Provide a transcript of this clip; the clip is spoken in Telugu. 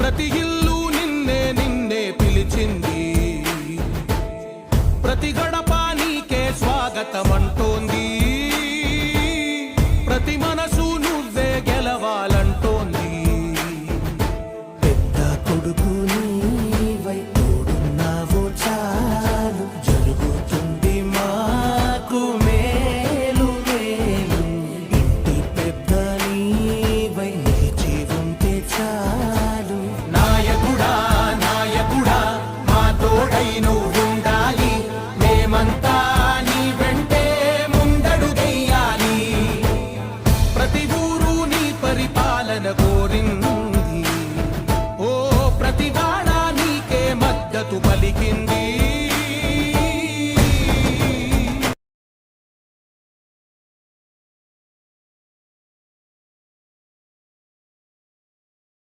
ప్రతి ఇల్లు నిన్నే నిన్నే పిలిచింది, ప్రతి గడప నీకే స్వాగతమంటోంది, ప్రతి మనసు నువ్వే గెలవాలంటోంది. పెద్ద కొడుకు నీవై తోడున్నావో చాలు, జరుగుతుంది మాకు మేలు మేలు. ఇంటి పెద్ద నీవై నిలిచి ఉంటే చాలు. నాయకుడా నాయకుడా మా తోడై నువ్వుండాలి, మేమంతా నీ వెంటే ముందడుగెయ్యాలి. ప్రతి ఊరు నీ పరిపాలన కోరింది, ఓ ప్రతి వాడ నీకే మద్దతు పలికింది.